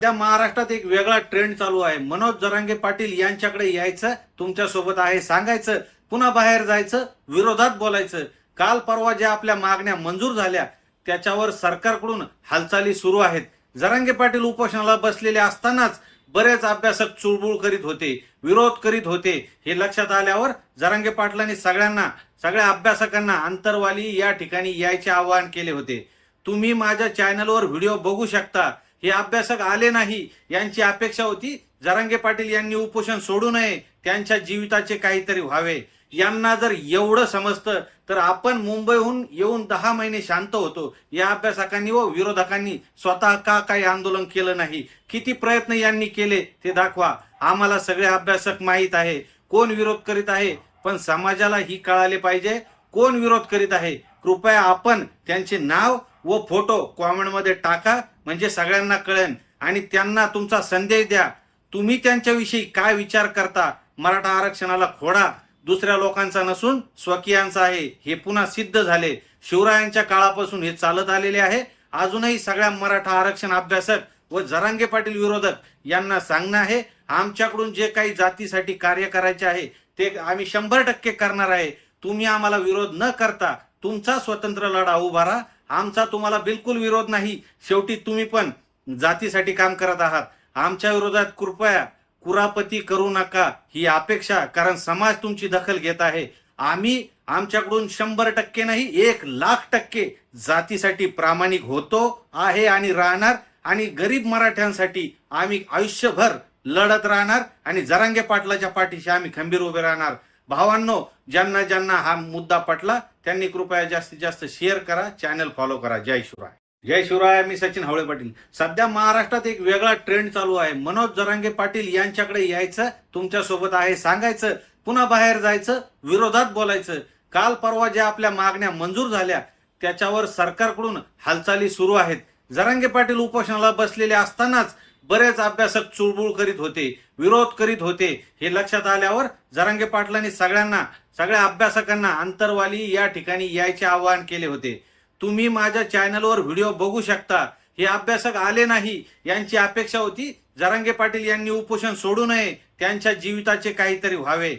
त्या महाराष्ट्रात एक वेगळा ट्रेंड चालू आहे. मनोज जरांगे पाटील यांच्याकडे यायचं, तुमच्या सोबत आहे सांगायचं, पुन्हा बाहेर जायचं, विरोधात बोलायचं. काल परवा ज्या आपल्या मागण्या मंजूर झाल्या त्याच्यावर सरकारकडून हालचाली सुरू आहेत. जरांगे पाटील उपोषणाला बसलेले असतानाच बरेच अभ्यासक चुळबुळ करीत होते, विरोध करीत होते. हे लक्षात आल्यावर जरांगे पाटलांनी सगळ्या अभ्यासकांना अंतरवाली या ठिकाणी यायचे आवाहन केले होते. तुम्ही माझ्या चॅनलवर व्हिडिओ बघू शकता. हे अभ्यासक आले नाही. यांची अपेक्षा होती जरांगे पाटील यांनी उपोषण सोडू नये, त्यांच्या जीविताचे काहीतरी व्हावे. यांना जर एवढं समजतं तर आपण मुंबईहून येऊन 10 महिने शांत होतो. या अभ्यासकांनी व विरोधकांनी स्वतः का काही आंदोलन केलं नाही? किती प्रयत्न यांनी केले ते दाखवा. आम्हाला सगळे अभ्यासक माहीत आहे कोण विरोध करीत आहे, पण समाजाला ही कळाले पाहिजे कोण विरोध करीत आहे. कृपया आपण त्यांचे नाव व फोटो कॉमेंटमध्ये टाका, म्हणजे सगळ्यांना कळेल. आणि त्यांना तुमचा संदेश द्या. तुम्ही त्यांच्याविषयी काय विचार करता? मराठा आरक्षणाला खोडा दुसऱ्या लोकांचा नसून स्वकीयांचा आहे, हे पुन्हा सिद्ध झाले. शिवरायांच्या काळापासून हे चालत आलेले आहे. अजूनही सगळ्या मराठा आरक्षण अभ्यासक व जरांगे पाटील विरोधक यांना सांगणं आहे, आमच्याकडून जे काही जातीसाठी कार्य करायचे आहे ते आम्ही 100% करणार आहे. तुम्ही आम्हाला विरोध न करता तुमचा स्वतंत्र लढा उभा राहा. आमचा तुम्हाला बिलकुल विरोध नाही. शेवटी तुम्ही पण जातीसाठी काम करत आहात. आमच्या विरोधात कृपया कुरापती करू नका ही अपेक्षा, कारण समाज तुमची दखल घेत आहे. आम्ही आमच्याकडून 100% नाही 1,00,000% जातीसाठी प्रामाणिक होतो आहे आणि राहणार. आणि गरीब मराठ्यांसाठी आम्ही आयुष्यभर लढत राहणार आणि जरांगे पाटलाच्या पाठीशी आम्ही खंबीर उभे राहणार. भावांनो, ज्यांना ज्यांना हा मुद्दा पटला त्यांनी कृपया जास्तीत जास्त शेअर करा, चॅनल फॉलो करा. जय शिवराय. जय शिवराय. मी सचिन हावळे पाटील. सध्या महाराष्ट्रात एक वेगळा ट्रेंड चालू आहे. मनोज जरांगे पाटील यांच्याकडे यायचं, तुमच्या सोबत आहे सांगायचं, पुन्हा बाहेर जायचं, विरोधात बोलायचं. काल परवा ज्या आपल्या मागण्या मंजूर झाल्या त्याच्यावर सरकारकडून हालचाली सुरू आहेत. जरांगे पाटील उपोषणाला बसलेले असतानाच बरेच अभ्यासक चुळबुळ करीत होते, विरोध करीत होते. हे लक्षात आल्यावर जरांगे पाटलांनी सगळ्या अभ्यासकांना अंतरवाली या ठिकाणी यायचे आवाहन केले होते. तुम्ही माझ्या चॅनलवर व्हिडिओ बघू शकता. हे अभ्यासक आले नाही. यांची अपेक्षा होती जरांगे पाटील यांनी उपोषण सोडू नये, त्यांच्या जीविताचे काहीतरी व्हावे.